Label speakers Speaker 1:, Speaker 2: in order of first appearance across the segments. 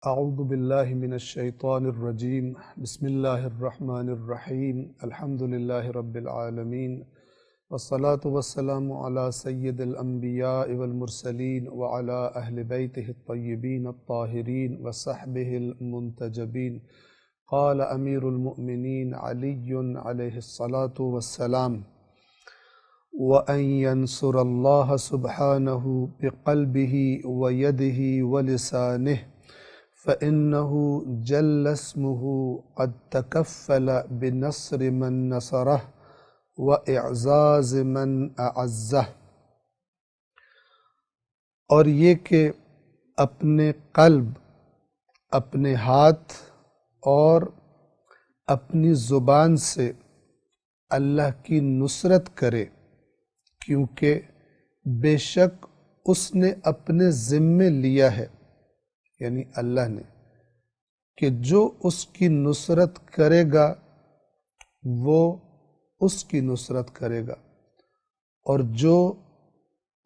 Speaker 1: اعوذ باللہ من الشیطان الرجیم بسم اللہ الرحمن الرحیم الحمد للہ رب العالمین والصلاة والسلام علی سید الانبیاء والمرسلین وعلی اہل بیتہ الطیبین الطاہرین وصحبہ المنتجبین قال امیر المؤمنین علی علیہ الصلاة والسلام وَأَن يَنْصُرَ اللَّهَ سُبْحَانَهُ بِقَلْبِهِ وَيَدِهِ وَلِسَانِهِ فَإِنَّهُ جَلَّ اسْمُهُ قَدْ تَكَفَّلَ بِنَصْرِ مَنْ نَصَرَهُ وَإِعْزَازِ مَنْ أَعَزَّهُ۔ اور یہ کہ اپنے قلب، اپنے ہاتھ اور اپنی زبان سے اللہ کی نصرت کرے، کیونکہ بے شک اس نے اپنے ذمے لیا ہے، یعنی اللہ نے، کہ جو اس کی نصرت کرے گا وہ اس کی نصرت کرے گا، اور جو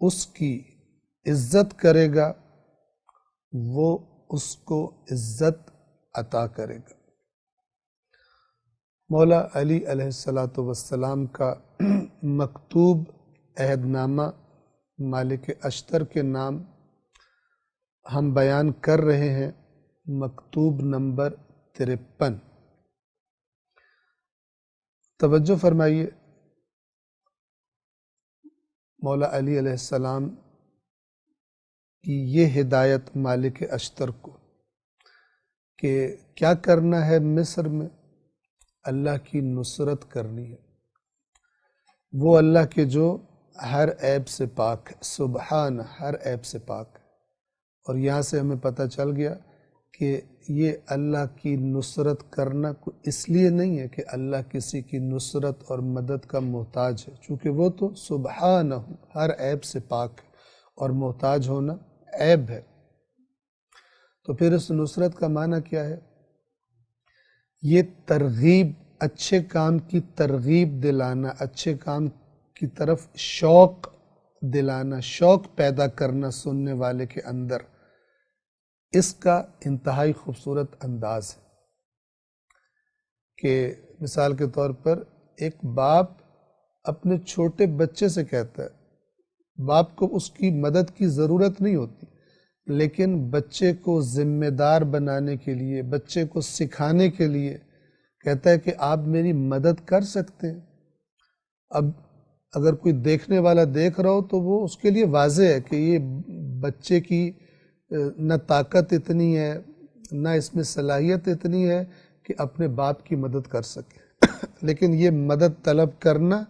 Speaker 1: اس کی عزت کرے گا وہ اس کو عزت عطا کرے گا۔ مولا علی علیہ السلام کا مکتوب عہد نامہ مالک اشتر کے نام ہم بیان کر رہے ہیں، مکتوب نمبر 53۔ توجہ فرمائیے، مولا علی علیہ السلام کی یہ ہدایت مالک اشتر کو کہ کیا کرنا ہے مصر میں، اللہ کی نصرت کرنی ہے، وہ اللہ کے جو ہر عیب سے پاک ہے، سبحان، ہر عیب سے پاک ہے۔ اور یہاں سے ہمیں پتہ چل گیا کہ یہ اللہ کی نصرت کرنا کوئی اس لیے نہیں ہے کہ اللہ کسی کی نصرت اور مدد کا محتاج ہے، چونکہ وہ تو سبحانہ ہر عیب سے پاک ہے، اور محتاج ہونا عیب ہے۔ تو پھر اس نصرت کا معنی کیا ہے؟ یہ ترغیب، اچھے کام کی ترغیب دلانا، اچھے کام کی طرف شوق دلانا، شوق پیدا کرنا سننے والے کے اندر، اس کا انتہائی خوبصورت انداز ہے کہ مثال کے طور پر ایک باپ اپنے چھوٹے بچے سے کہتا ہے، باپ کو اس کی مدد کی ضرورت نہیں ہوتی، لیکن بچے کو ذمہ دار بنانے کے لیے، بچے کو سکھانے کے لیے کہتا ہے کہ آپ میری مدد کر سکتے ہیں۔ اب اگر کوئی دیکھنے والا دیکھ رہا ہو تو وہ اس کے لیے واضح ہے کہ یہ بچے کی نہ طاقت اتنی ہے، نہ اس میں صلاحیت اتنی ہے کہ اپنے باپ کی مدد کر سکے، لیکن یہ مدد طلب کرنا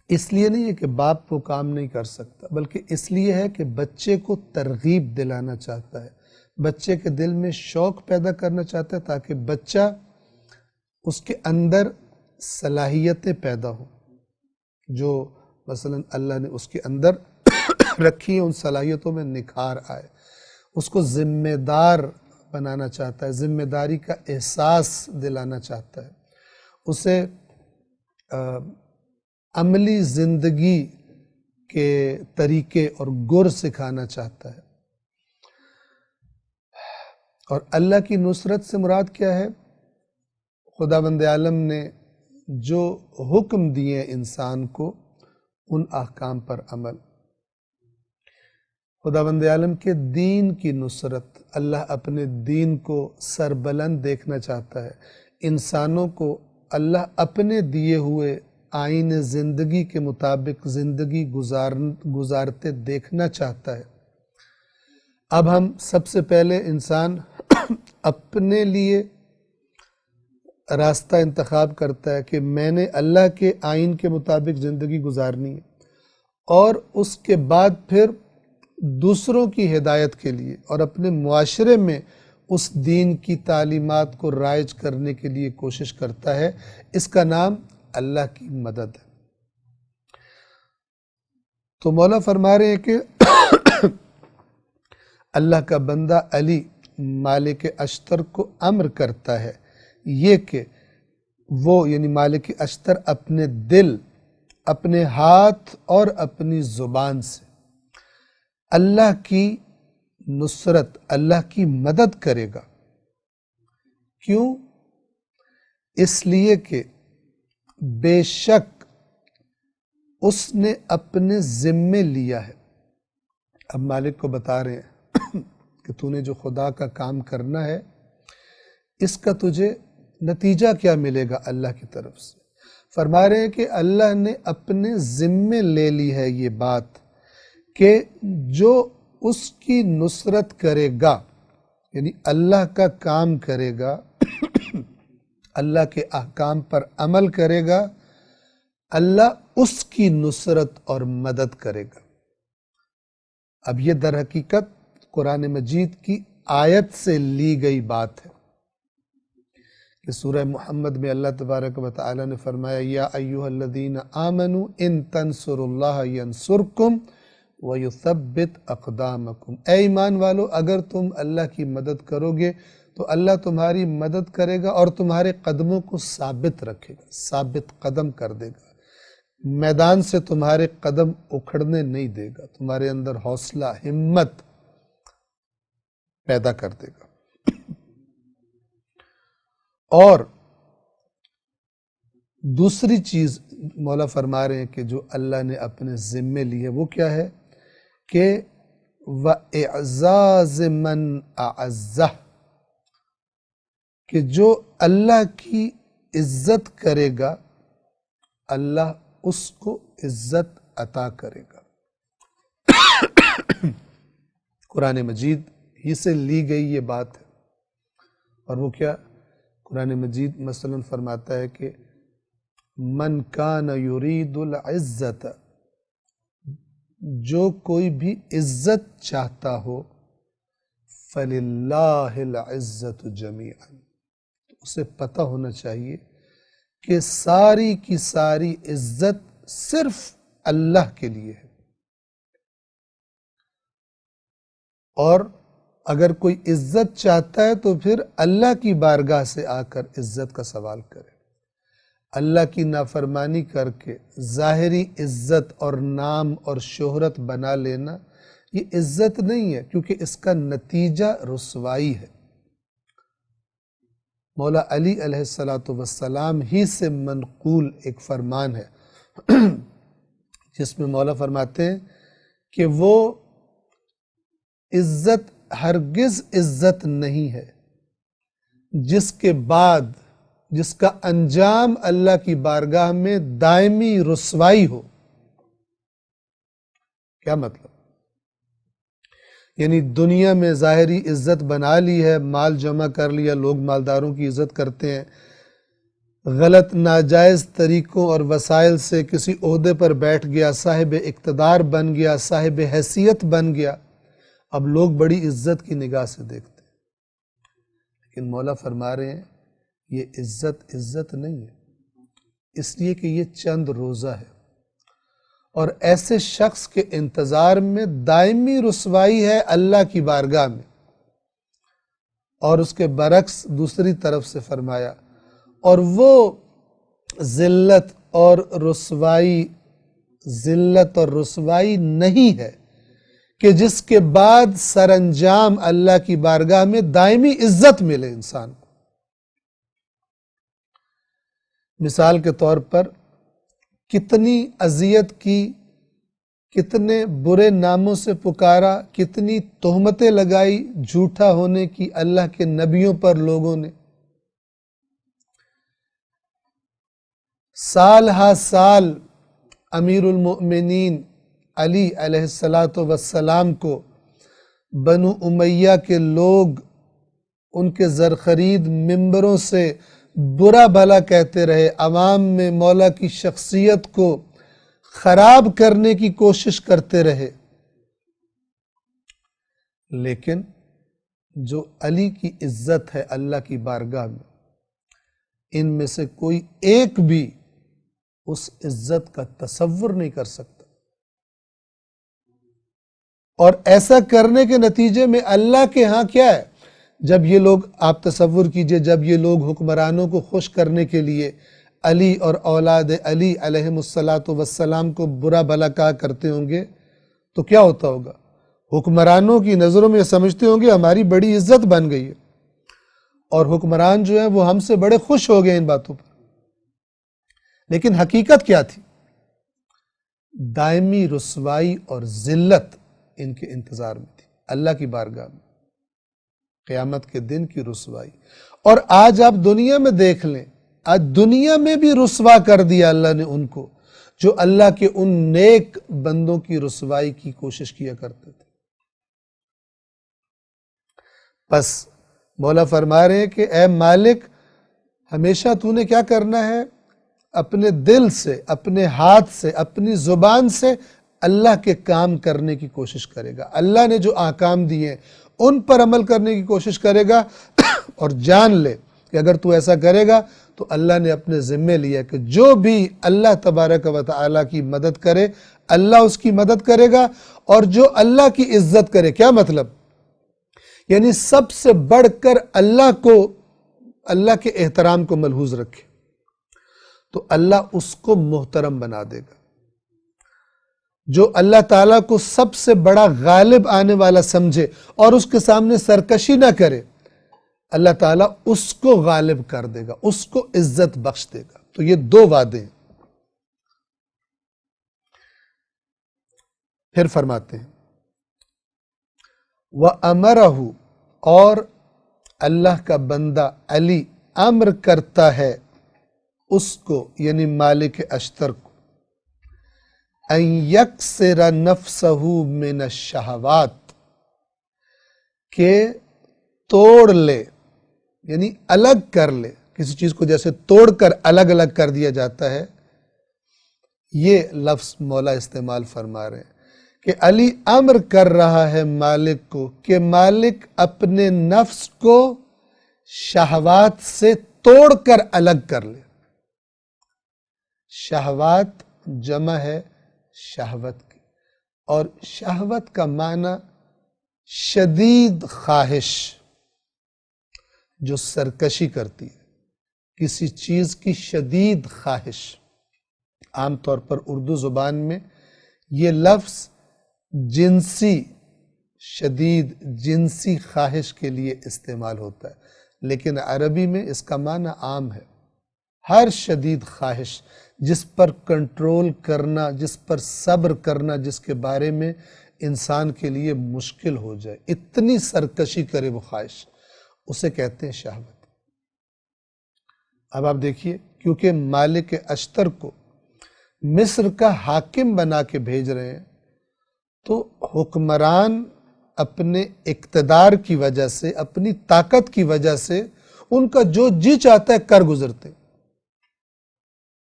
Speaker 1: اس لیے نہیں ہے کہ باپ وہ کام نہیں کر سکتا، بلکہ اس لیے ہے کہ بچے کو ترغیب دلانا چاہتا ہے، بچے کے دل میں شوق پیدا کرنا چاہتا ہے تاکہ بچہ اس کے اندر صلاحیتیں پیدا ہوں جو مثلا اللہ نے اس کے اندر رکھی ہیں، ان صلاحیتوں میں نکھار آئے۔ اس کو ذمہ دار بنانا چاہتا ہے، ذمہ داری کا احساس دلانا چاہتا ہے، اسے عملی زندگی کے طریقے اور گر سکھانا چاہتا ہے۔ اور اللہ کی نصرت سے مراد کیا ہے؟ خداوند عالم نے جو حکم دیے انسان کو، ان احکام پر عمل، خداوند عالم کے دین کی نصرت۔ اللہ اپنے دین کو سربلند دیکھنا چاہتا ہے، انسانوں کو اللہ اپنے دیے ہوئے آئین زندگی کے مطابق زندگی گزارتے دیکھنا چاہتا ہے۔ اب ہم سب سے پہلے انسان اپنے لیے راستہ انتخاب کرتا ہے کہ میں نے اللہ کے آئین کے مطابق زندگی گزارنی ہے، اور اس کے بعد پھر دوسروں کی ہدایت کے لیے اور اپنے معاشرے میں اس دین کی تعلیمات کو رائج کرنے کے لیے کوشش کرتا ہے۔ اس کا نام اللہ کی مدد ہے۔ تو مولا فرما رہے ہیں کہ اللہ کا بندہ علی مالک اشتر کو امر کرتا ہے یہ کہ وہ، یعنی مالک اشتر، اپنے دل، اپنے ہاتھ اور اپنی زبان سے اللہ کی نصرت، اللہ کی مدد کرے گا۔ کیوں؟ اس لیے کہ بے شک اس نے اپنے ذمے لیا ہے۔ اب مالک کو بتا رہے ہیں کہ تو نے جو خدا کا کام کرنا ہے اس کا تجھے نتیجہ کیا ملے گا اللہ کی طرف سے۔ فرما رہے ہیں کہ اللہ نے اپنے ذمے لے لی ہے یہ بات کہ جو اس کی نصرت کرے گا، یعنی اللہ کا کام کرے گا، اللہ کے احکام پر عمل کرے گا، اللہ اس کی نصرت اور مدد کرے گا۔ اب یہ در حقیقت قرآن مجید کی آیت سے لی گئی بات ہے کہ سورہ محمد میں اللہ تبارک و تعالی نے فرمایا یا ایھا الذین آمنوا ان تنصروا اللہ ینصرکم ویثبت اقدامکم، اے ایمان والو اگر تم اللہ کی مدد کرو گے تو اللہ تمہاری مدد کرے گا اور تمہارے قدموں کو ثابت رکھے گا، ثابت قدم کر دے گا، میدان سے تمہارے قدم اکھڑنے نہیں دے گا، تمہارے اندر حوصلہ ہمت پیدا کر دے گا۔ اور دوسری چیز مولا فرما رہے ہیں کہ جو اللہ نے اپنے ذمے لی ہے وہ کیا ہے کہ وَإِعْزَازِ مَنْ أَعَزَّهُ، کہ جو اللہ کی عزت کرے گا اللہ اس کو عزت عطا کرے گا۔ قرآن مجید ہی سے لی گئی یہ بات ہے، اور وہ کیا؟ قرآن مجید مثلا فرماتا ہے کہ من کان یرید العزت، جو کوئی بھی عزت چاہتا ہو فللہ العزت جمیعا، اسے پتہ ہونا چاہیے کہ ساری کی ساری عزت صرف اللہ کے لیے ہے، اور اگر کوئی عزت چاہتا ہے تو پھر اللہ کی بارگاہ سے آ کر عزت کا سوال کرے۔ اللہ کی نافرمانی کر کے ظاہری عزت اور نام اور شہرت بنا لینا یہ عزت نہیں ہے، کیونکہ اس کا نتیجہ رسوائی ہے۔ مولا علی علیہ السلام ہی سے منقول ایک فرمان ہے جس میں مولا فرماتے ہیں کہ وہ عزت ہرگز عزت نہیں ہے جس کے بعد جس کا انجام اللہ کی بارگاہ میں دائمی رسوائی ہو۔ کیا مطلب؟ یعنی دنیا میں ظاہری عزت بنا لی ہے، مال جمع کر لیا، لوگ مالداروں کی عزت کرتے ہیں، غلط ناجائز طریقوں اور وسائل سے کسی عہدے پر بیٹھ گیا، صاحب اقتدار بن گیا، صاحب حیثیت بن گیا، اب لوگ بڑی عزت کی نگاہ سے دیکھتے ہیں۔ لیکن مولا فرما رہے ہیں یہ عزت نہیں ہے، اس لیے کہ یہ چند روزہ ہے، اور ایسے شخص کے انتظار میں دائمی رسوائی ہے اللہ کی بارگاہ میں۔ اور اس کے برعکس دوسری طرف سے فرمایا اور وہ ذلت اور رسوائی نہیں ہے کہ جس کے بعد سر انجام اللہ کی بارگاہ میں دائمی عزت ملے انسان کو۔ مثال کے طور پر کتنی اذیت کی، کتنے برے ناموں سے پکارا، کتنی تہمتیں لگائی جھوٹا ہونے کی اللہ کے نبیوں پر لوگوں نے، سال ہا سال امیر المؤمنین علی علیہ السلام کو بنو امیہ کے لوگ ان کے زرخرید ممبروں سے برا بھلا کہتے رہے، عوام میں مولا کی شخصیت کو خراب کرنے کی کوشش کرتے رہے، لیکن جو علی کی عزت ہے اللہ کی بارگاہ میں، ان میں سے کوئی ایک بھی اس عزت کا تصور نہیں کر سکتا۔ اور ایسا کرنے کے نتیجے میں اللہ کے ہاں کیا ہے؟ جب یہ لوگ، آپ تصور کیجئے، جب یہ لوگ حکمرانوں کو خوش کرنے کے لیے علی اور اولاد علی علیہ السلام کو برا بھلا کہا کرتے ہوں گے تو کیا ہوتا ہوگا؟ حکمرانوں کی نظروں میں یہ سمجھتے ہوں گے ہماری بڑی عزت بن گئی ہے، اور حکمران جو ہیں وہ ہم سے بڑے خوش ہو گئے ان باتوں پر. لیکن حقیقت کیا تھی؟ دائمی رسوائی اور ذلت ان کے انتظار میں تھی، اللہ کی بارگاہ میں قیامت کے دن کی رسوائی. اور آج آپ دنیا میں دیکھ لیں، آج دنیا میں بھی رسوا کر دیا اللہ نے ان کو جو اللہ کے ان نیک بندوں کی رسوائی کی کوشش کیا کرتے تھے. بس مولا فرما رہے ہیں کہ اے مالک، ہمیشہ تو نے کیا کرنا ہے؟ اپنے دل سے، اپنے ہاتھ سے، اپنی زبان سے اللہ کے کام کرنے کی کوشش کرے گا. اللہ نے جو احکام دیے ان پر عمل کرنے کی کوشش کرے گا اور جان لے کہ اگر تو ایسا کرے گا تو اللہ نے اپنے ذمے لیا کہ جو بھی اللہ تبارک و تعالیٰ کی مدد کرے اللہ اس کی مدد کرے گا، اور جو اللہ کی عزت کرے. کیا مطلب؟ یعنی سب سے بڑھ کر اللہ کے احترام کو ملحوظ رکھے تو اللہ اس کو محترم بنا دے گا. جو اللہ تعالیٰ کو سب سے بڑا غالب آنے والا سمجھے اور اس کے سامنے سرکشی نہ کرے، اللہ تعالیٰ اس کو غالب کر دے گا، اس کو عزت بخش دے گا. تو یہ دو وعدے ہیں. پھر فرماتے ہیں وَأَمَرَهُ، اور اللہ کا بندہ علی امر کرتا ہے اس کو، یعنی مالک اشتر کو، ان یکسر نفسہ من الشہوات، کہ توڑ لے، یعنی الگ کر لے. کسی چیز کو جیسے توڑ کر الگ الگ کر دیا جاتا ہے، یہ لفظ مولا استعمال فرما رہے ہیں کہ علی امر کر رہا ہے مالک کو کہ مالک اپنے نفس کو شہوات سے توڑ کر الگ کر لے. شہوات جمع ہے شہوت کی، اور شہوت کا معنی شدید خواہش جو سرکشی کرتی ہے، کسی چیز کی شدید خواہش. عام طور پر اردو زبان میں یہ لفظ شدید جنسی خواہش کے لیے استعمال ہوتا ہے، لیکن عربی میں اس کا معنی عام ہے. ہر شدید خواہش جس پر کنٹرول کرنا، جس پر صبر کرنا، جس کے بارے میں انسان کے لیے مشکل ہو جائے، اتنی سرکشی کرے وہ خواہش، اسے کہتے ہیں شہوت. اب آپ دیکھیے، کیونکہ مالک اشتر کو مصر کا حاکم بنا کے بھیج رہے ہیں، تو حکمران اپنے اقتدار کی وجہ سے، اپنی طاقت کی وجہ سے ان کا جو جی چاہتا ہے کر گزرتے،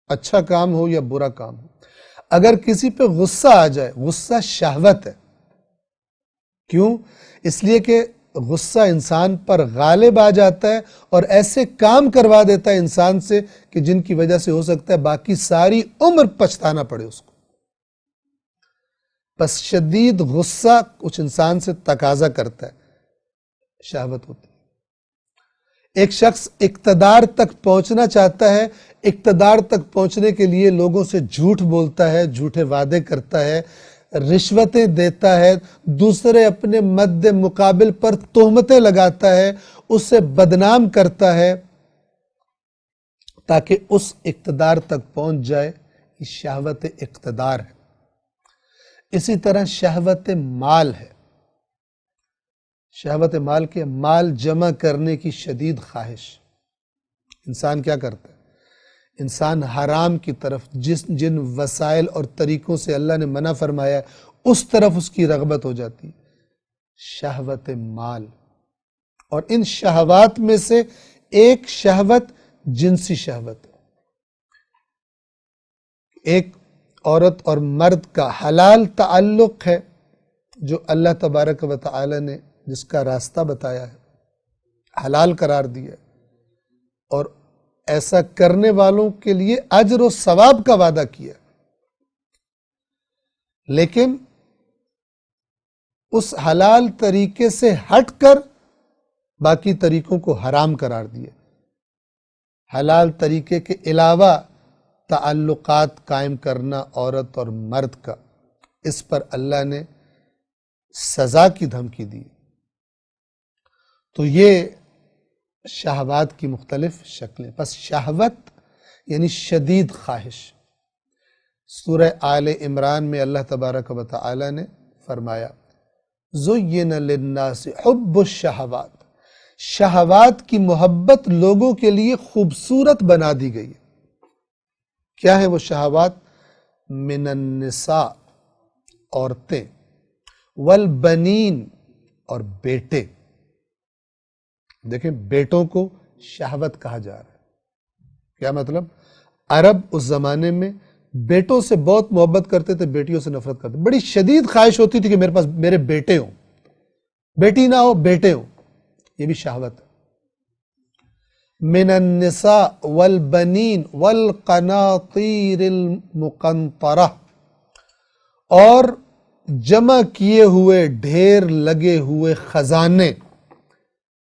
Speaker 1: اچھا کام ہو یا برا کام ہو. اگر کسی پہ غصہ آ جائے، غصہ شہوت ہے. کیوں؟ اس لیے کہ غصہ انسان پر غالب آ جاتا ہے اور ایسے کام کروا دیتا ہے انسان سے کہ جن کی وجہ سے ہو سکتا ہے باقی ساری عمر پچھتانا پڑے اس کو. بس شدید غصہ کچھ انسان سے تقاضا کرتا ہے، شہوت ہوتی ہے. ایک شخص اقتدار تک پہنچنا چاہتا ہے، اقتدار تک پہنچنے کے لیے لوگوں سے جھوٹ بولتا ہے، جھوٹے وعدے کرتا ہے، رشوتیں دیتا ہے، دوسرے اپنے مد مقابل پر تہمتیں لگاتا ہے، اسے بدنام کرتا ہے تاکہ اس اقتدار تک پہنچ جائے. یہ شہوت اقتدار ہے. اسی طرح شہوت مال ہے. شہوت مال کے مال جمع کرنے کی شدید خواہش. انسان کیا کرتا ہے؟ انسان حرام کی طرف جن وسائل اور طریقوں سے اللہ نے منع فرمایا ہے اس طرف اس کی رغبت ہو جاتی ہے. شہوت مال. اور ان شہوات میں سے ایک شہوت جنسی شہوت ہے. ایک عورت اور مرد کا حلال تعلق ہے جو اللہ تبارک و تعالی نے جس کا راستہ بتایا ہے، حلال قرار دیا ہے، اور ایسا کرنے والوں کے لیے اجر و ثواب کا وعدہ کیا. لیکن اس حلال طریقے سے ہٹ کر باقی طریقوں کو حرام قرار دیا. حلال طریقے کے علاوہ تعلقات قائم کرنا عورت اور مرد کا، اس پر اللہ نے سزا کی دھمکی دی۔ تو یہ شہوات کی مختلف شکلیں۔ پس شہوت یعنی شدید خواہش۔ سورہ آل عمران میں اللہ تبارک و تعالی نے فرمایا زُیِّنَ لِلنَّاسِ حُبُّ الشَّہَوَاتِ، شہوات کی محبت لوگوں کے لیے خوبصورت بنا دی گئی ہے۔ کیا ہے وہ شہوات؟ من النساء، عورتیں، والبنین، اور بیٹے۔ دیکھیں بیٹوں کو شہوت کہا جا رہا ہے۔ کیا مطلب؟ عرب اس زمانے میں بیٹوں سے بہت محبت کرتے تھے، بیٹیوں سے نفرت کرتے، بڑی شدید خواہش ہوتی تھی کہ میرے پاس میرے بیٹے ہوں، بیٹی نہ ہو بیٹے ہوں۔ یہ بھی شہوت ہے۔ من النساء والبنین والقناطیر المقنطرہ، اور جمع کیے ہوئے ڈھیر لگے ہوئے خزانے،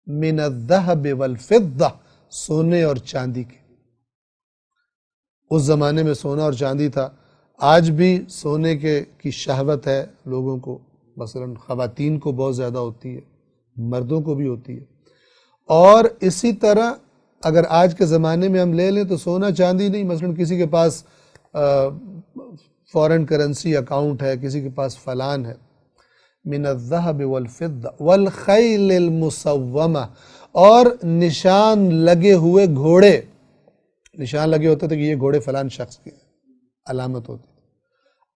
Speaker 1: من الذہب والفضہ، سونے اور چاندی کے۔ اس زمانے میں سونا اور چاندی تھا، آج بھی سونے کی شہوت ہے لوگوں کو، مثلا خواتین کو بہت زیادہ ہوتی ہے، مردوں کو بھی ہوتی ہے۔ اور اسی طرح اگر آج کے زمانے میں ہم لے لیں تو سونا چاندی نہیں، مثلا کسی کے پاس فورن کرنسی اکاؤنٹ ہے، کسی کے پاس فلان ہے۔ من الذہب والفضہ والخیل المسومہ، اور نشان لگے ہوئے گھوڑے، نشان لگے ہوتے تھے کہ یہ گھوڑے فلان شخص کی علامت ہوتی ہے۔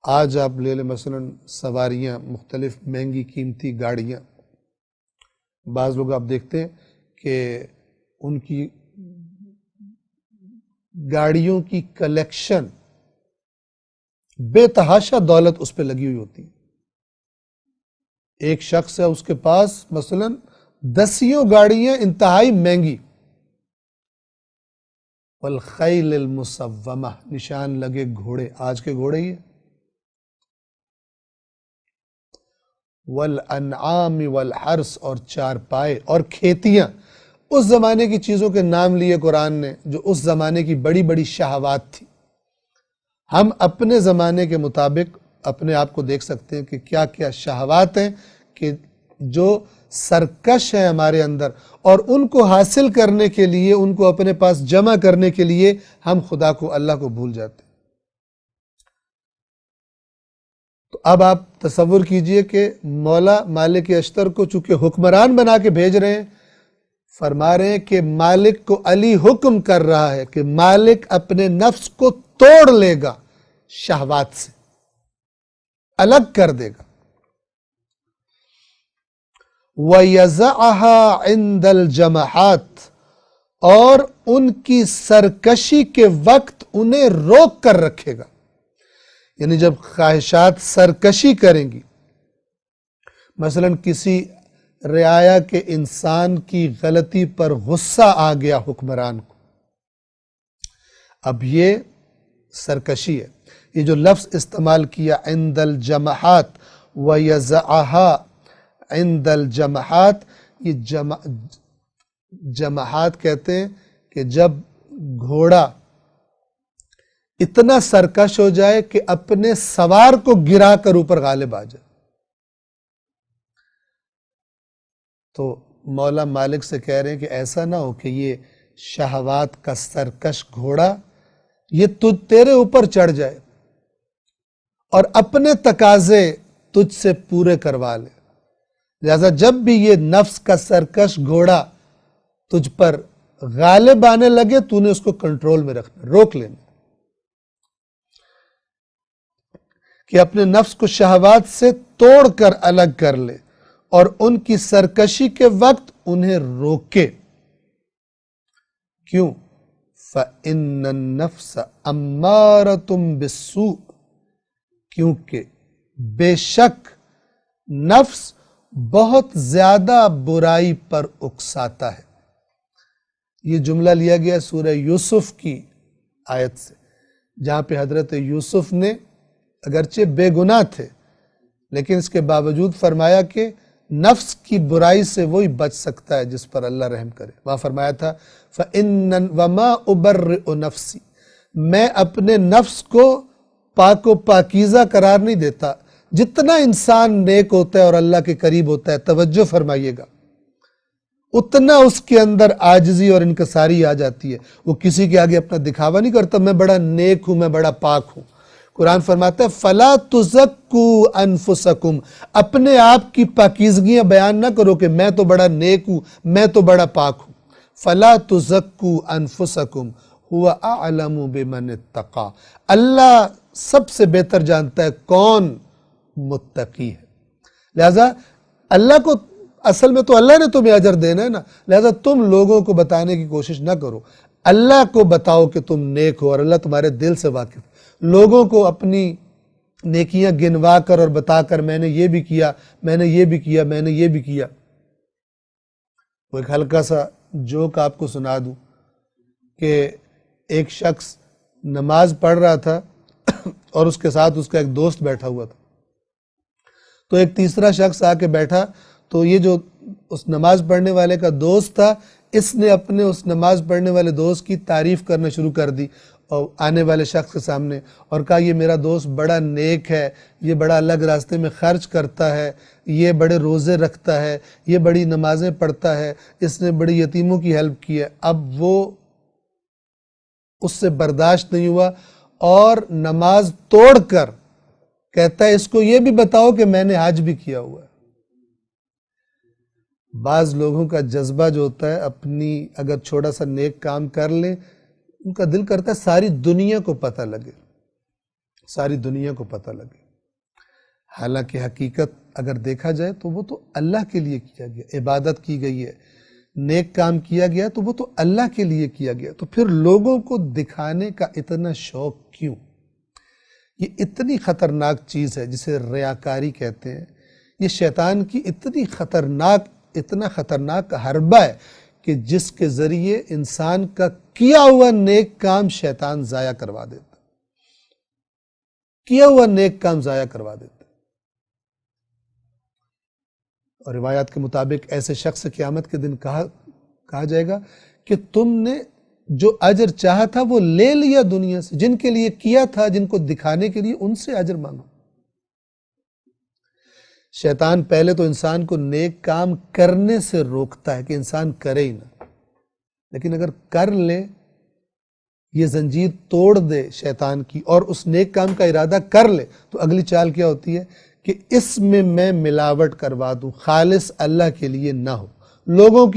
Speaker 1: آج آپ لے لیں مثلا سواریاں، مختلف مہنگی قیمتی گاڑیاں، بعض لوگ آپ دیکھتے ہیں کہ ان کی گاڑیوں کی کلیکشن، بے تحاشا دولت اس پہ لگی ہوئی ہوتی ہے۔ ایک شخص ہے، اس کے پاس مثلا 10 گاڑیاں انتہائی مہنگی، والخیل المسومہ، نشان لگے گھوڑے، آج کے گھوڑے ہی ہیں۔ والانعام والحرث، اور چارپائے اور کھیتیاں۔ اس زمانے کی چیزوں کے نام لیے قرآن نے جو اس زمانے کی بڑی بڑی شہوات تھی۔ ہم اپنے زمانے کے مطابق اپنے آپ کو دیکھ سکتے ہیں کہ کیا کیا شہوات ہیں کہ جو سرکش ہیں ہمارے اندر، اور ان کو حاصل کرنے کے لیے، ان کو اپنے پاس جمع کرنے کے لیے ہم خدا کو، اللہ کو بھول جاتے ہیں۔ تو اب آپ تصور کیجئے کہ مولا مالک اشتر کو چونکہ حکمران بنا کے بھیج رہے ہیں، فرما رہے ہیں کہ مالک کو علی حکم کر رہا ہے کہ مالک اپنے نفس کو توڑ لے گا، شہوات سے الگ کر دے گا۔ وَيَزَعَهَا عِنْدَ الْجَمَحَاتِ، اور ان کی سرکشی کے وقت انہیں روک کر رکھے گا۔ یعنی جب خواہشات سرکشی کریں گی، مثلا کسی رعایا کے انسان کی غلطی پر غصہ آ گیا حکمران کو، اب یہ سرکشی ہے۔ یہ جو لفظ استعمال کیا عند الجمحات، وَيَزَعَهَا عند الجمحات، یہ جمحات کہتے ہیں کہ جب گھوڑا اتنا سرکش ہو جائے کہ اپنے سوار کو گرا کر اوپر غالب آ جائے۔ تو مولا مالک سے کہہ رہے ہیں کہ ایسا نہ ہو کہ یہ شہوات کا سرکش گھوڑا یہ تیرے اوپر چڑھ جائے اور اپنے تقاضے تجھ سے پورے کروا لے۔ لہذا جب بھی یہ نفس کا سرکش گھوڑا تجھ پر غالب آنے لگے، تو نے اس کو کنٹرول میں رکھنا، روک لینا، کہ اپنے نفس کو شہوات سے توڑ کر الگ کر لے اور ان کی سرکشی کے وقت انہیں روکے۔ کیوں؟ فَإِنَّ النَّفْسَ أَمَّارَةٌ بِالسُّوءِ، کیونکہ بے شک نفس بہت زیادہ برائی پر اکساتا ہے۔ یہ جملہ لیا گیا سورہ یوسف کی آیت سے، جہاں پہ حضرت یوسف نے اگرچہ بے گناہ تھے لیکن اس کے باوجود فرمایا کہ نفس کی برائی سے وہی بچ سکتا ہے جس پر اللہ رحم کرے۔ وہاں فرمایا تھا وَمَا أُبَرِّئُ نَفْسِي، میں اپنے نفس کو پاک و پاکیزہ قرار نہیں دیتا، جتنا انسان نیک ہوتا ہے اور اللہ کے قریب ہوتا ہے، توجہ فرمائیے گا، اتنا اس کے اندر عاجزی اور انکساری آ جاتی ہے. وہ کسی کے آگے اپنا دکھاوا نہیں کرتا، میں بڑا نیک ہوں، میں بڑا پاک ہوں. قرآن فرماتا ہے فَلَا تُزَكُّوا أَنفُسَكُمْ، اپنے آپ کی پاکیزگیاں بیان نہ کرو کہ میں تو بڑا نیک ہوں، میں تو بڑا پاک ہوں. فَلَا تُزَكُّوا أَنفُسَكُمْ هُوَ أَعْلَمُ بِمَنِ اتَّقَى، اللہ سب سے بہتر جانتا ہے کون متقی ہے. لہذا اللہ کو، اصل میں تو اللہ نے تمہیں اجر دینا ہے نا، لہذا تم لوگوں کو بتانے کی کوشش نہ کرو، اللہ کو بتاؤ کہ تم نیک ہو، اور اللہ تمہارے دل سے واقف. لوگوں کو اپنی نیکیاں گنوا کر اور بتا کر میں نے یہ بھی کیا، میں نے یہ بھی کیا، میں نے یہ بھی کیا. وہ ایک ہلکا سا جوک آپ کو سنا دوں کہ ایک شخص نماز پڑھ رہا تھا اور اس کے ساتھ اس کا ایک دوست بیٹھا ہوا تھا. تو ایک تیسرا شخص آ کے بیٹھا، تو یہ جو اس نماز پڑھنے والے کا دوست تھا، اس نے اپنے اس نماز پڑھنے والے دوست کی تعریف کرنا شروع کر دی اور آنے والے شخص کے سامنے، اور کہا یہ میرا دوست بڑا نیک ہے، یہ بڑا اللہ کے راستے میں خرچ کرتا ہے، یہ بڑے روزے رکھتا ہے، یہ بڑی نمازیں پڑھتا ہے، اس نے بڑی یتیموں کی ہیلپ کی ہے. اب وہ اس سے برداشت نہیں ہوا اور نماز توڑ کر کہتا ہے اس کو یہ بھی بتاؤ کہ میں نے حج بھی کیا ہوا ہے. بعض لوگوں کا جذبہ جو ہوتا ہے، اپنی اگر چھوٹا سا نیک کام کر لیں، ان کا دل کرتا ہے ساری دنیا کو پتہ لگے، ساری دنیا کو پتہ لگے. حالانکہ حقیقت اگر دیکھا جائے تو وہ تو اللہ کے لیے کیا گیا، عبادت کی گئی ہے، نیک کام کیا گیا تو وہ تو اللہ کے لیے کیا گیا. تو پھر لوگوں کو دکھانے کا اتنا شوق کیوں؟ یہ اتنی خطرناک چیز ہے جسے ریاکاری کہتے ہیں. یہ شیطان کی اتنا خطرناک حربہ ہے کہ جس کے ذریعے انسان کا کیا ہوا نیک کام شیطان ضائع کروا دیتا، کیا ہوا نیک کام ضائع کروا دیتا. اور روایات کے مطابق ایسے شخص سے قیامت کے دن کہا جائے گا کہ تم نے جو اجر چاہا تھا وہ لے لیا دنیا سے، جن کے لیے کیا تھا، جن کو دکھانے کے لیے، ان سے اجر مانگو. شیطان پہلے تو انسان کو نیک کام کرنے سے روکتا ہے کہ انسان کرے ہی نہ، لیکن اگر کر لے، یہ زنجیر توڑ دے شیطان کی اور اس نیک کام کا ارادہ کر لے، تو اگلی چال کیا ہوتی ہے کہ اس میں ملاوٹ کروا دوں، خالص اللہ کے لیے نہ ہو، لوگوں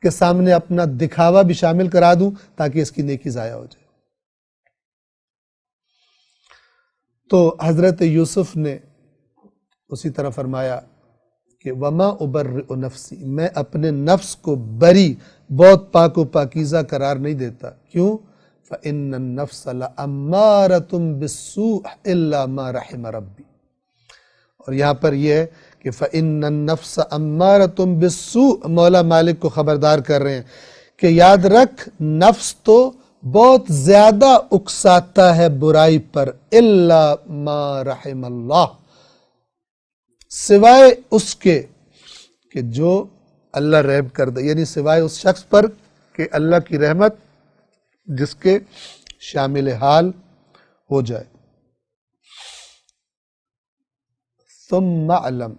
Speaker 1: کے سامنے اپنا دکھاوا بھی شامل کرا دوں تاکہ اس کی نیکی ضائع ہو جائے. تو حضرت یوسف نے اسی طرح فرمایا کہ وَمَا أُبَرِّئُ نَفْسِي، میں اپنے نفس کو بری، بہت پاک و پاکیزہ قرار نہیں دیتا. کیوں؟ فَإِنَّ النَّفْسَ لَأَمَّارَةٌ بِالسُّوءِ إِلَّا مَا رَحِمَ رَبِّي. اور یہاں پر یہ ہے کہ فَإِنَّ النَّفْسَ أَمَّارَةٌ بِالسُّوءِ، مولا مالک کو خبردار کر رہے ہیں کہ یاد رکھ، نفس تو بہت زیادہ اکساتا ہے برائی پر، إِلَّا مَا رَحِمَ اللَّهِ، سوائے اس کے کہ جو اللہ رحم کر دے، یعنی سوائے اس شخص پر کہ اللہ کی رحمت جس کے شامل حال ہو جائے. ثم علم،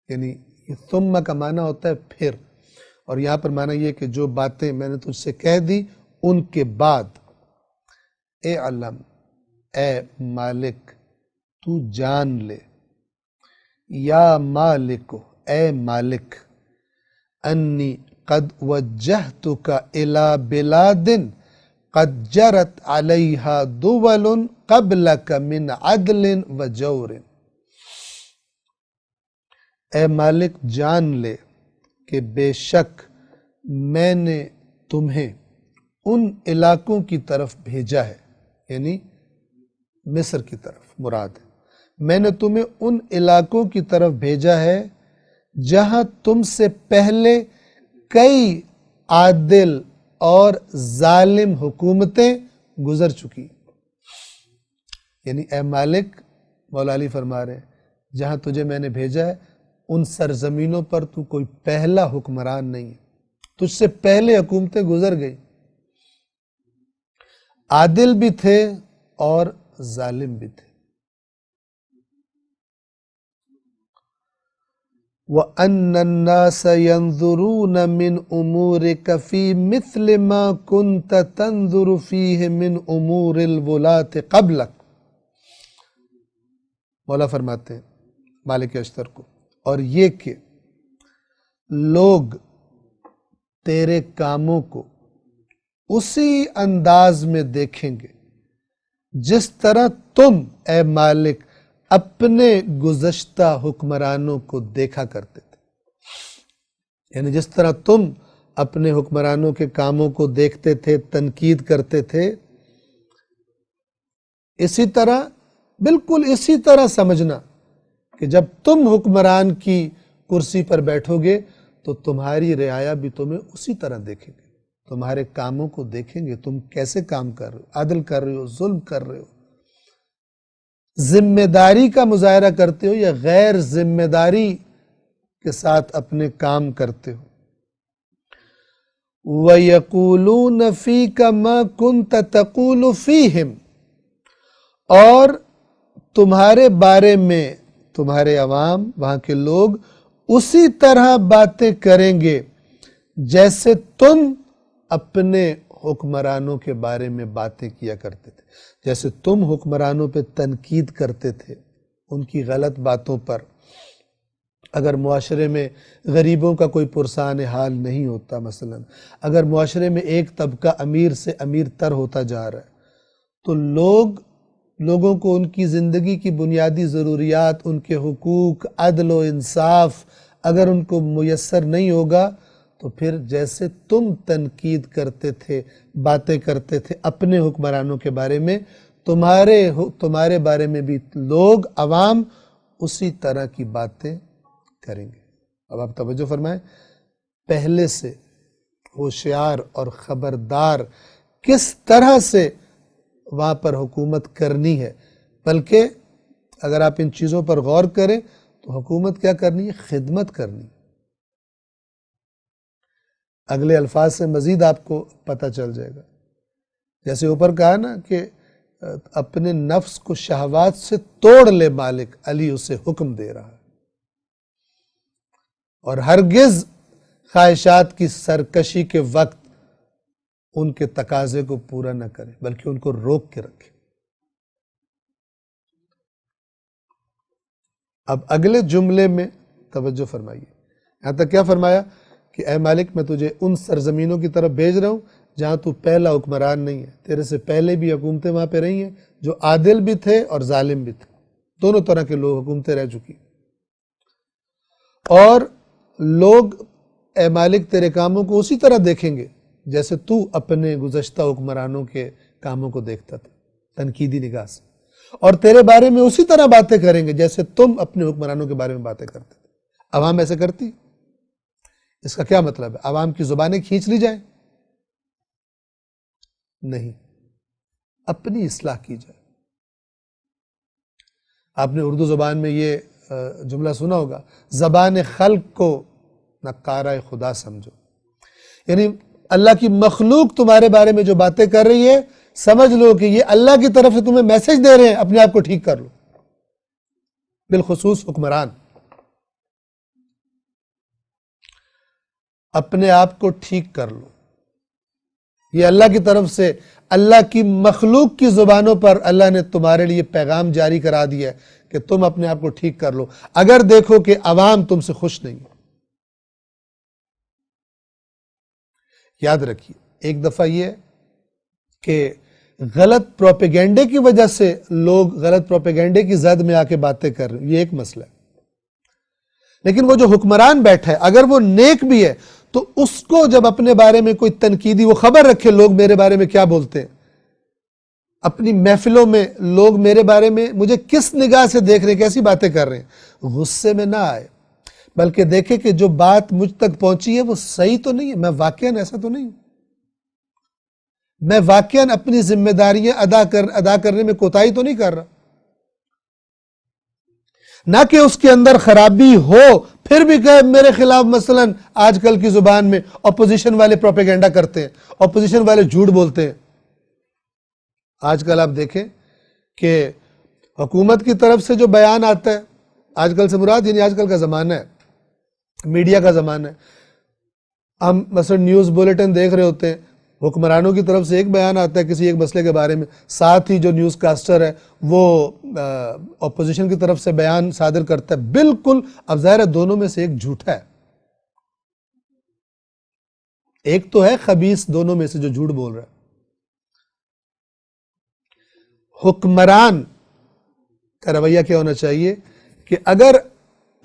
Speaker 1: یعنی ثم کا معنی ہوتا ہے پھر، اور یہاں پر معنی یہ کہ جو باتیں میں نے تجھ سے کہہ دی ان کے بعد، اے علم، اے مالک، تو جان لے، یا مالک، اے مالک، انی قد وجہتک الی بلاد قد جرت علیہا دول قبلک من عدل و جور. اے مالک جان لے کہ بے شک میں نے تمہیں ان علاقوں کی طرف بھیجا ہے، یعنی مصر کی طرف مراد ہے. میں نے تمہیں ان علاقوں کی طرف بھیجا ہے جہاں تم سے پہلے کئی عادل اور ظالم حکومتیں گزر چکی. یعنی اے مالک، مولا علی فرما رہے ہیں جہاں تجھے میں نے بھیجا ہے ان سرزمینوں پر تو کوئی پہلا حکمران نہیں ہے، تجھ سے پہلے حکومتیں گزر گئی، عادل بھی تھے اور ظالم بھی تھے. وَأَنَّ النَّاسَ يَنظُرُونَ مِنْ أُمُورِكَ فِي مِثْلِ مَا كُنْتَ تَنظُرُ فِيهِ مِنْ أُمُورِ الْوُلَاةِ قَبْلَكَ۔ مولا فرماتے ہیں مالک اشتر کو، اور یہ کہ لوگ تیرے کاموں کو اسی انداز میں دیکھیں گے جس طرح تم اے مالک اپنے گزشتہ حکمرانوں کو دیکھا کرتے تھے، یعنی جس طرح تم اپنے حکمرانوں کے کاموں کو دیکھتے تھے، تنقید کرتے تھے، اسی طرح بالکل اسی طرح سمجھنا کہ جب تم حکمران کی کرسی پر بیٹھو گے تو تمہاری رعایا بھی تمہیں اسی طرح دیکھیں گے، تمہارے کاموں کو دیکھیں گے، تم کیسے کام کر رہے ہو، عدل کر رہے ہو، ظلم کر رہے ہو، ذمہ داری کا مظاہرہ کرتے ہو یا غیر ذمہ داری کے ساتھ اپنے کام کرتے ہو۔ وَيَقُولُونَ فِيكَ مَا كُنْتَ تَقُولُ فِيهِمْ، اور تمہارے بارے میں تمہارے عوام، وہاں کے لوگ اسی طرح باتیں کریں گے جیسے تم اپنے حکمرانوں کے بارے میں باتیں کیا کرتے تھے، جیسے تم حکمرانوں پہ تنقید کرتے تھے ان کی غلط باتوں پر۔ اگر معاشرے میں غریبوں کا کوئی پرسان حال نہیں ہوتا، مثلا اگر معاشرے میں ایک طبقہ امیر سے امیر تر ہوتا جا رہا ہے تو لوگوں کو ان کی زندگی کی بنیادی ضروریات، ان کے حقوق، عدل و انصاف اگر ان کو میسر نہیں ہوگا تو پھر جیسے تم تنقید کرتے تھے، باتیں کرتے تھے اپنے حکمرانوں کے بارے میں، تمہارے بارے میں بھی لوگ، عوام اسی طرح کی باتیں کریں گے۔ اب آپ توجہ فرمائیں، پہلے سے ہوشیار اور خبردار کس طرح سے وہاں پر حکومت کرنی ہے، بلکہ اگر آپ ان چیزوں پر غور کریں تو حکومت کیا کرنی ہے؟ خدمت کرنی۔ اگلے الفاظ سے مزید آپ کو پتہ چل جائے گا، جیسے اوپر کہا نا کہ اپنے نفس کو شہوات سے توڑ لے مالک، علی اسے حکم دے رہا ہے، اور ہرگز خواہشات کی سرکشی کے وقت ان کے تقاضے کو پورا نہ کرے بلکہ ان کو روک کے رکھے۔ اب اگلے جملے میں توجہ فرمائیے، یہاں تک کیا فرمایا کہ اے مالک میں تجھے ان سرزمینوں کی طرف بھیج رہا ہوں جہاں تو پہلا حکمران نہیں ہے، تیرے سے پہلے بھی حکومتیں وہاں پہ رہی ہیں جو عادل بھی تھے اور ظالم بھی تھے، دونوں طرح کے لوگ حکومتیں رہ چکی، اور لوگ اے مالک تیرے کاموں کو اسی طرح دیکھیں گے جیسے تو اپنے گزشتہ حکمرانوں کے کاموں کو دیکھتا تھا، تنقیدی نگاہ سے، اور تیرے بارے میں اسی طرح باتیں کریں گے جیسے تم اپنے حکمرانوں کے بارے میں باتیں کرتے تھے۔ عوام ایسے کرتی؟ اس کا کیا مطلب ہے؟ عوام کی زبانیں کھینچ لی جائیں؟ نہیں، اپنی اصلاح کی جائے۔ آپ نے اردو زبان میں یہ جملہ سنا ہوگا، زبان خلق کو نقارہ خدا سمجھو، یعنی اللہ کی مخلوق تمہارے بارے میں جو باتیں کر رہی ہے سمجھ لو کہ یہ اللہ کی طرف سے تمہیں میسج دے رہے ہیں، اپنے آپ کو ٹھیک کر لو، بالخصوص حکمران اپنے آپ کو ٹھیک کر لو۔ یہ اللہ کی طرف سے، اللہ کی مخلوق کی زبانوں پر اللہ نے تمہارے لیے پیغام جاری کرا دیا ہے کہ تم اپنے آپ کو ٹھیک کر لو اگر دیکھو کہ عوام تم سے خوش نہیں۔ یاد رکھیے، ایک دفعہ یہ کہ غلط پروپیگنڈے کی وجہ سے لوگ غلط پروپیگنڈے کی زد میں آ کے باتیں کر رہے ہیں، یہ ایک مسئلہ ہے، لیکن وہ جو حکمران بیٹھا ہے اگر وہ نیک بھی ہے تو اس کو جب اپنے بارے میں کوئی تنقیدی، وہ خبر رکھے لوگ میرے بارے میں کیا بولتے ہیں، اپنی محفلوں میں لوگ میرے بارے میں مجھے کس نگاہ سے دیکھ رہے ہیں، کیسی باتیں کر رہے ہیں، غصے میں نہ آئے بلکہ دیکھے کہ جو بات مجھ تک پہنچی ہے وہ صحیح تو نہیں ہے، میں واقعاً ایسا تو نہیں ہوں، میں واقعاً اپنی ذمہ داریاں ادا کرنے میں کوتاہی تو نہیں کر رہا، نہ کہ اس کے اندر خرابی ہو پھر بھی کہ میرے خلاف مثلا آج کل کی زبان میں اپوزیشن والے پروپیگنڈا کرتے ہیں، اپوزیشن والے جھوٹ بولتے ہیں۔ آج کل آپ دیکھیں کہ حکومت کی طرف سے جو بیان آتا ہے، آج کل سے مراد یعنی آج کل کا زمانہ ہے، میڈیا کا زمانہ ہے، ہم مثلا نیوز بلیٹن دیکھ رہے ہوتے ہیں، حکمرانوں کی طرف سے ایک بیان آتا ہے کسی ایک مسئلے کے بارے میں، ساتھ ہی جو نیوز کاسٹر ہے وہ اپوزیشن کی طرف سے بیان صادر کرتا ہے، بالکل اب ظاہر ہے دونوں میں سے ایک جھوٹا ہے، ایک تو ہے خبیث دونوں میں سے جو جھوٹ بول رہا ہے۔ حکمران کا رویہ کیا ہونا چاہیے کہ اگر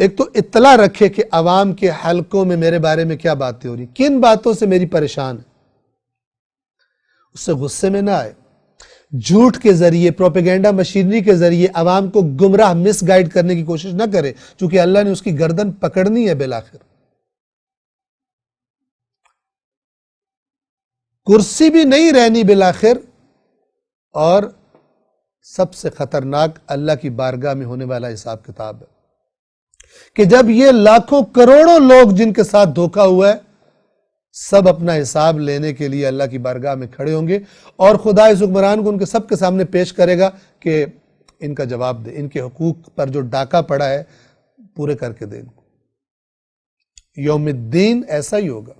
Speaker 1: ایک تو اطلاع رکھے کہ عوام کے حلقوں میں میرے بارے میں کیا باتیں ہو رہی، کن باتوں سے میری پریشان ہے، اس سے غصے میں نہ آئے، جھوٹ کے ذریعے پروپیگنڈا مشینری کے ذریعے عوام کو گمراہ مس گائیڈ کرنے کی کوشش نہ کرے، چونکہ اللہ نے اس کی گردن پکڑنی ہے بالآخر۔ کرسی بھی نہیں رہنی بالآخر، اور سب سے خطرناک اللہ کی بارگاہ میں ہونے والا حساب کتاب ہے کہ جب یہ لاکھوں کروڑوں لوگ جن کے ساتھ دھوکا ہوا ہے سب اپنا حساب لینے کے لیے اللہ کی بارگاہ میں کھڑے ہوں گے، اور خدا اس حکمران کو ان کے سب کے سامنے پیش کرے گا کہ ان کا جواب دے، ان کے حقوق پر جو ڈاکہ پڑا ہے پورے کر کے دے۔ یوم الدین ایسا ہی ہوگا،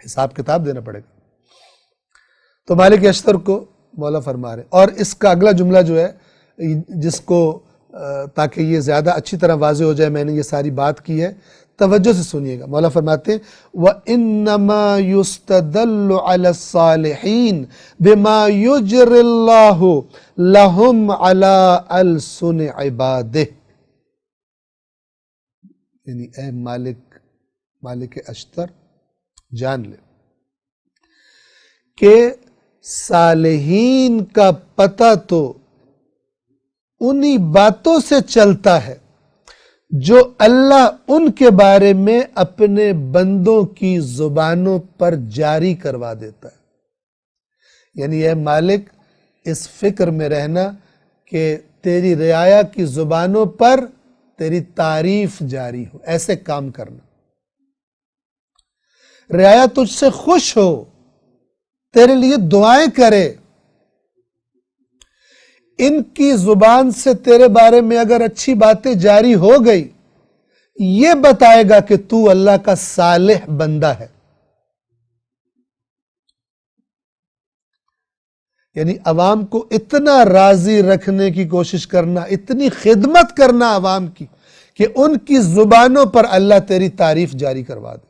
Speaker 1: حساب کتاب دینا پڑے گا۔ تو مالک اشتر کو مولا فرما رہے، اور اس کا اگلا جملہ جو ہے جس کو تاکہ یہ زیادہ اچھی طرح واضح ہو جائے میں نے یہ ساری بات کی ہے، توجہ سے سنیے گا۔ مولا فرماتے ہیں وَإِنَّمَا يُسْتَدَلُّ عَلَى الصَّالِحِينَ بِمَا يُجْرِ اللَّهُ لَهُمْ عَلَىٰ أَلْسُنِ عِبَادِهِ، یعنی اے مالک اشتر جان لے کہ صالحین کا پتہ تو انہی باتوں سے چلتا ہے جو اللہ ان کے بارے میں اپنے بندوں کی زبانوں پر جاری کروا دیتا ہے۔ یعنی اے مالک اس فکر میں رہنا کہ تیری رعایا کی زبانوں پر تیری تعریف جاری ہو، ایسے کام کرنا، رعایا تجھ سے خوش ہو، تیرے لیے دعائیں کرے، ان کی زبان سے تیرے بارے میں اگر اچھی باتیں جاری ہو گئی یہ بتائے گا کہ تو اللہ کا صالح بندہ ہے۔ یعنی عوام کو اتنا راضی رکھنے کی کوشش کرنا، اتنی خدمت کرنا عوام کی کہ ان کی زبانوں پر اللہ تیری تعریف جاری کروا دے۔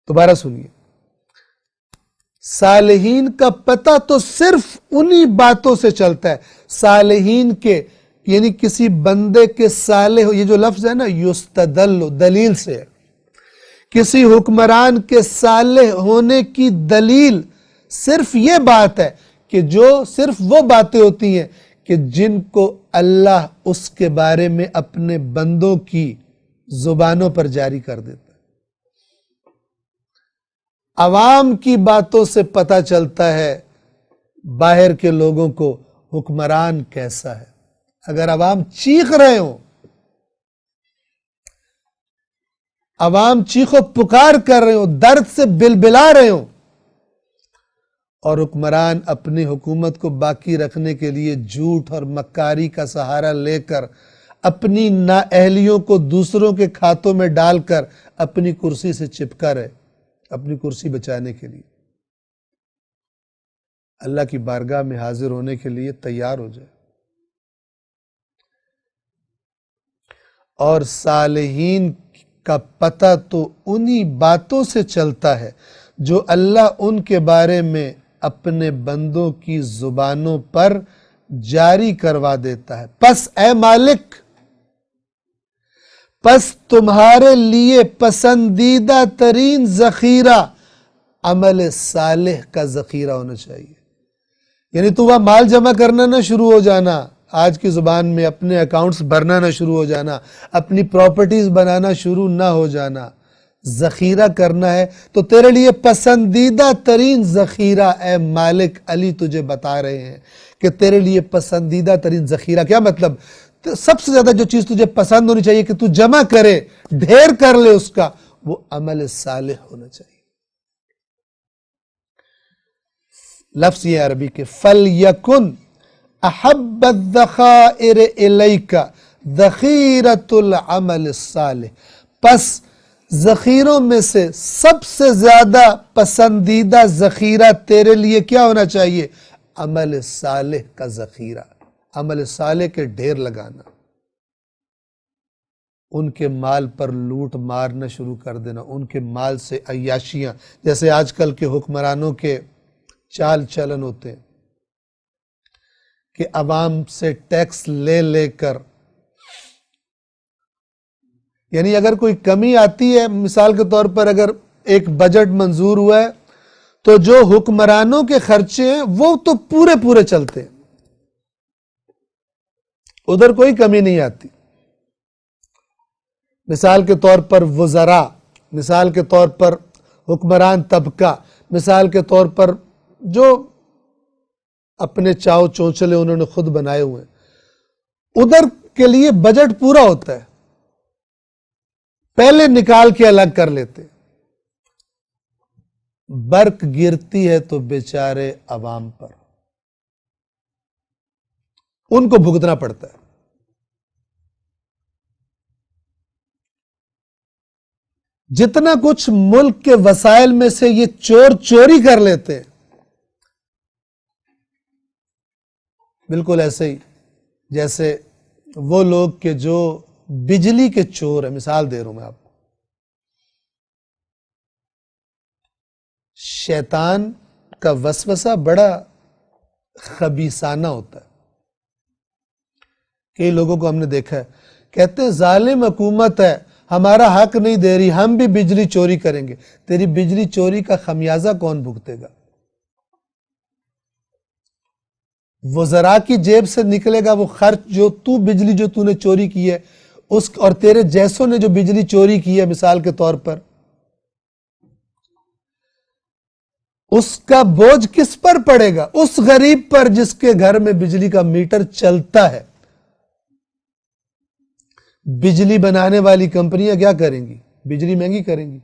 Speaker 1: دوبارہ سنیے، صالحین کا پتہ تو صرف انہی باتوں سے چلتا ہے، صالحین کے یعنی کسی بندے کے صالح، یہ جو لفظ ہے نا یستدل، دلیل سے ہے، کسی حکمران کے صالح ہونے کی دلیل صرف یہ بات ہے کہ جو صرف وہ باتیں ہوتی ہیں کہ جن کو اللہ اس کے بارے میں اپنے بندوں کی زبانوں پر جاری کر دیتا ہے۔ عوام کی باتوں سے پتہ چلتا ہے باہر کے لوگوں کو حکمران کیسا ہے۔ اگر عوام چیخ رہے ہوں، عوام چیخ و پکار کر رہے ہوں، درد سے بلبلا رہے ہوں، اور حکمران اپنی حکومت کو باقی رکھنے کے لیے جھوٹ اور مکاری کا سہارا لے کر اپنی نااہلیوں کو دوسروں کے کھاتوں میں ڈال کر اپنی کرسی سے چپکا رہے، اپنی کرسی بچانے کے لیے، اللہ کی بارگاہ میں حاضر ہونے کے لیے تیار ہو جائے۔ اور صالحین کا پتہ تو انہی باتوں سے چلتا ہے جو اللہ ان کے بارے میں اپنے بندوں کی زبانوں پر جاری کروا دیتا ہے۔ پس اے مالک، پس تمہارے لیے پسندیدہ ترین ذخیرہ عمل صالح کا ذخیرہ ہونا چاہیے۔ یعنی تو وہاں مال جمع کرنا نہ شروع ہو جانا، آج کی زبان میں اپنے اکاؤنٹس بھرنا نہ شروع ہو جانا، اپنی پراپرٹیز بنانا شروع نہ ہو جانا، ذخیرہ کرنا ہے تو تیرے لیے پسندیدہ ترین ذخیرہ اے مالک علی تجھے بتا رہے ہیں کہ تیرے لیے پسندیدہ ترین ذخیرہ کیا مطلب؟ سب سے زیادہ جو چیز تجھے پسند ہونی چاہیے کہ تو جمع کرے، ڈھیر کر لے اس کا، وہ عمل صالح ہونا چاہیے۔ لفظ یہ عربی کے فَلْيَكُنْ أَحَبَّ الذَّخَائِرِ إِلَيْكَ ذخیرۃ العمل الصالح، پس ذخیروں میں سے سب سے زیادہ پسندیدہ ذخیرہ تیرے لیے کیا ہونا چاہیے؟ عمل صالح کا ذخیرہ، عمل صالح کے ڈھیر لگانا، ان کے مال پر لوٹ مارنا شروع کر دینا، ان کے مال سے عیاشیاں، جیسے آج کل کے حکمرانوں کے چال چلن ہوتے ہیں کہ عوام سے ٹیکس لے لے کر، یعنی اگر کوئی کمی آتی ہے، مثال کے طور پر اگر ایک بجٹ منظور ہوا ہے تو جو حکمرانوں کے خرچے ہیں وہ تو پورے پورے چلتے ہیں، ادھر کوئی کمی نہیں آتی۔ مثال کے طور پر وزراء، مثال کے طور پر حکمران طبقہ، مثال کے طور پر جو اپنے چاؤ چونچلے انہوں نے خود بنائے ہوئے ہیں، ادھر کے لیے بجٹ پورا ہوتا ہے، پہلے نکال کے الگ کر لیتے، برق گرتی ہے تو بیچارے عوام پر، ان کو بھگتنا پڑتا ہے۔ جتنا کچھ ملک کے وسائل میں سے یہ چور چوری کر لیتے ہیں، بالکل ایسے ہی جیسے وہ لوگ کہ جو بجلی کے چور ہیں، مثال دے رہا ہوں میں آپ کو، شیطان کا وسوسہ بڑا خبیثانہ ہوتا ہے۔ کئی لوگوں کو ہم نے دیکھا ہے، کہتے ہیں ظالم حکومت ہے، ہمارا حق نہیں دے رہی، ہم بھی بجلی چوری کریں گے۔ تیری بجلی چوری کا خمیازہ کون بھگتے گا؟ وزراء کی جیب سے نکلے گا وہ خرچ، جو تو بجلی جو تو نے چوری کی ہے اس، اور تیرے جیسوں نے جو بجلی چوری کی ہے مثال کے طور پر، اس کا بوجھ کس پر پڑے گا؟ اس غریب پر جس کے گھر میں بجلی کا میٹر چلتا ہے۔ بجلی بنانے والی کمپنیاں کیا کریں گی؟ بجلی مہنگی کریں گی،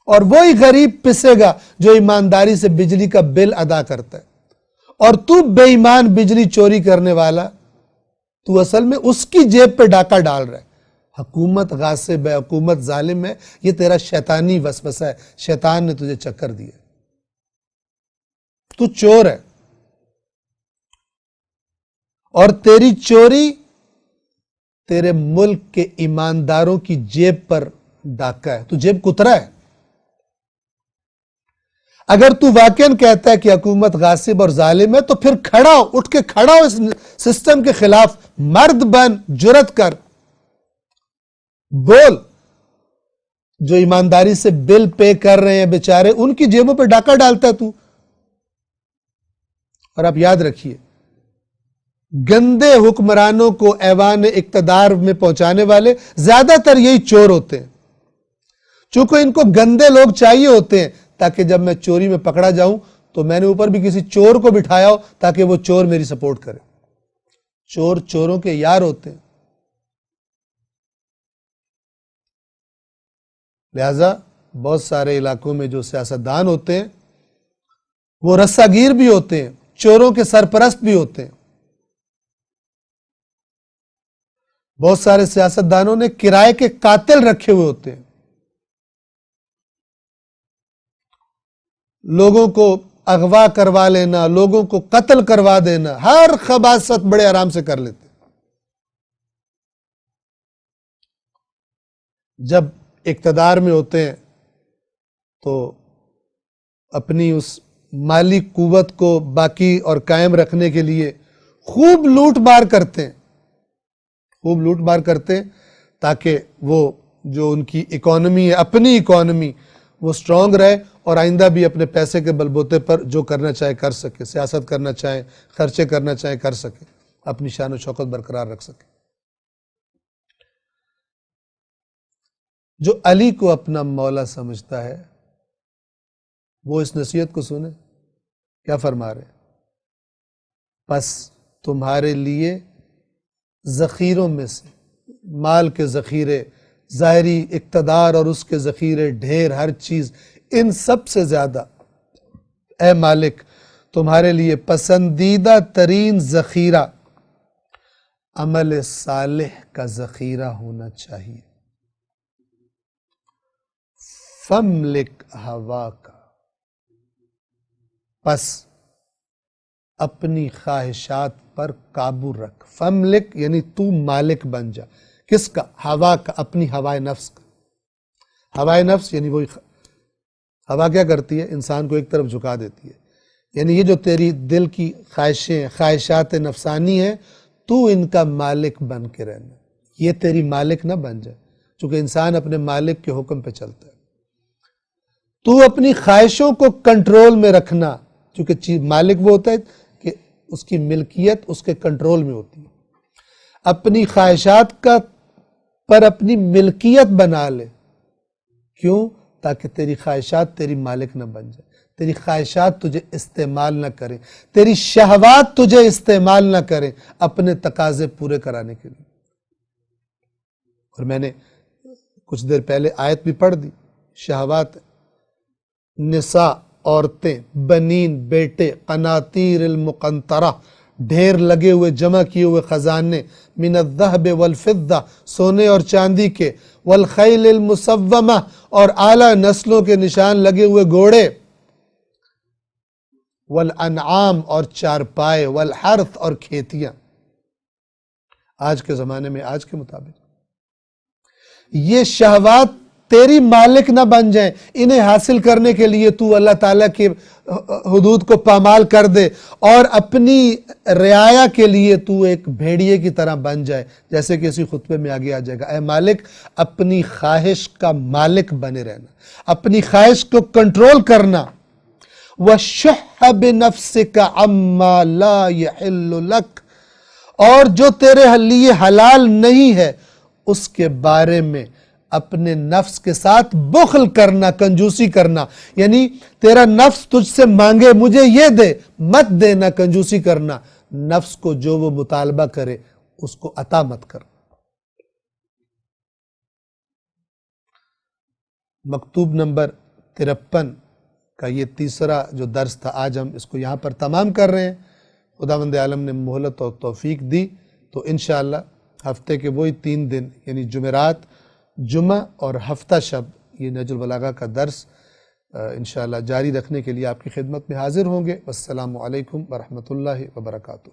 Speaker 1: اور وہی غریب پسے گا جو ایمانداری سے بجلی کا بل ادا کرتا ہے، اور تو بے ایمان بجلی چوری کرنے والا، تو اصل میں اس کی جیب پہ ڈاکہ ڈال رہا ہے۔ حکومت غاصب ہے، حکومت ظالم ہے، یہ تیرا شیطانی وسوسہ ہے، شیطان نے تجھے چکر دیا، تو چور ہے، اور تیری چوری تیرے ملک کے ایمانداروں کی جیب پر ڈاکہ ہے، تو جیب کترا ہے۔ اگر تو واقعاً کہتا ہے کہ حکومت غاصب اور ظالم ہے تو پھر کھڑا ہو، اٹھ کے کھڑا ہو اس سسٹم کے خلاف، مرد بن، جرت کر، بول۔ جو ایمانداری سے بل پے کر رہے ہیں بیچارے، ان کی جیبوں پہ ڈاکہ ڈالتا ہے تو۔ اور آپ یاد رکھیے، گندے حکمرانوں کو ایوان اقتدار میں پہنچانے والے زیادہ تر یہی چور ہوتے ہیں، چونکہ ان کو گندے لوگ چاہیے ہوتے ہیں تاکہ جب میں چوری میں پکڑا جاؤں تو میں نے اوپر بھی کسی چور کو بٹھایا ہو تاکہ وہ چور میری سپورٹ کرے۔ چور چوروں کے یار ہوتے ہیں، لہذا بہت سارے علاقوں میں جو سیاستدان ہوتے ہیں وہ رسہ گیر بھی ہوتے ہیں، چوروں کے سرپرست بھی ہوتے ہیں۔ بہت سارے سیاستدانوں نے کرائے کے قاتل رکھے ہوئے ہوتے ہیں، لوگوں کو اغوا کروا لینا، لوگوں کو قتل کروا دینا، ہر خباثت بڑے آرام سے کر لیتے۔ جب اقتدار میں ہوتے ہیں تو اپنی اس مالی قوت کو باقی اور قائم رکھنے کے لیے خوب لوٹ مار کرتے ہیں، خوب لوٹ مار کرتے ہیں تاکہ وہ جو ان کی اکانومی ہے، اپنی اکانومی، وہ سٹرونگ رہے، اور آئندہ بھی اپنے پیسے کے بلبوتے پر جو کرنا چاہے کر سکے، سیاست کرنا چاہے، خرچے کرنا چاہے کر سکے، اپنی شان و شوکت برقرار رکھ سکے۔ جو علی کو اپنا مولا سمجھتا ہے وہ اس نصیحت کو سنے، کیا فرما رہے ہیں؟ پس تمہارے لیے ذخیروں میں سے، مال کے ذخیرے، ظاہری اقتدار اور اس کے ذخیرے، ڈھیر، ہر چیز، ان سب سے زیادہ اے مالک تمہارے لیے پسندیدہ ترین ذخیرہ عمل صالح کا ذخیرہ ہونا چاہیے۔ فَامْلِكْ هَوَاكَ، پس اپنی خواہشات پر قابو رکھ۔ فَامْلِكْ یعنی تو مالک بن جا، کس کا؟ ہوا کا، اپنی ہوائے نفس کا۔ ہوائے نفس یعنی وہی ہوا کیا کرتی ہے؟ انسان کو ایک طرف جھکا دیتی ہے۔ یعنی یہ جو تیری دل کی خواہشیں، خواہشات نفسانی ہیں، تو ان کا مالک بن کے رہنا، یہ تیری مالک نہ بن جائے، چونکہ انسان اپنے مالک کے حکم پہ چلتا ہے۔ تو اپنی خواہشوں کو کنٹرول میں رکھنا، چونکہ مالک وہ ہوتا ہے کہ اس کی ملکیت اس کے کنٹرول میں ہوتی ہے۔ اپنی خواہشات کا پر اپنی ملکیت بنا لے، کیوں؟ تاکہ تیری خواہشات تیری مالک نہ بن جائے، تیری خواہشات تجھے استعمال نہ کریں، تیری شہوات تجھے استعمال نہ کریں اپنے تقاضے پورے کرانے کے لیے۔ اور میں نے کچھ دیر پہلے آیت بھی پڑھ دی، شہوات، نساء، عورتیں، بنین، بیٹے، قناطیر المقنطرہ، ڈھیر لگے ہوئے جمع کیے ہوئے خزانے، من الذہب والفضہ، سونے اور چاندی کے، والخیل المسومہ، اور اعلیٰ نسلوں کے نشان لگے ہوئے گھوڑے، والانعام، اور چارپائے، والحرث، اور کھیتیاں۔ آج کے زمانے میں آج کے مطابق یہ شہوات تیری مالک نہ بن جائیں، انہیں حاصل کرنے کے لیے تو اللہ تعالیٰ کے حدود کو پامال کر دے، اور اپنی رعایا کے لیے تو ایک بھیڑیے کی طرح بن جائے، جیسے کہ اسی خطبے میں آگے آ جائے گا۔ اے مالک، اپنی خواہش کا مالک بنے رہنا، اپنی خواہش کو کنٹرول کرنا۔ وَالشُّحَّ بِنَفْسِكَ عَمَّا لَا يَحِلُّ لَكَ، اور جو تیرے لیے حلال نہیں ہے اس کے بارے میں اپنے نفس کے ساتھ بخل کرنا، کنجوسی کرنا، یعنی تیرا نفس تجھ سے مانگے مجھے یہ دے، مت دینا، کنجوسی کرنا، نفس کو جو وہ مطالبہ کرے اس کو عطا مت کر۔ مکتوب نمبر 53 کا یہ تیسرا جو درس تھا، آج ہم اس کو یہاں پر تمام کر رہے ہیں۔ خداوند عالم نے مہلت اور توفیق دی تو انشاءاللہ ہفتے کے وہی 3 دن یعنی جمعرات، جمعہ اور ہفتہ شب یہ نہج البلاغہ کا درس انشاءاللہ جاری رکھنے کے لیے آپ کی خدمت میں حاضر ہوں گے۔ والسلام علیکم ورحمۃ اللہ وبرکاتہ۔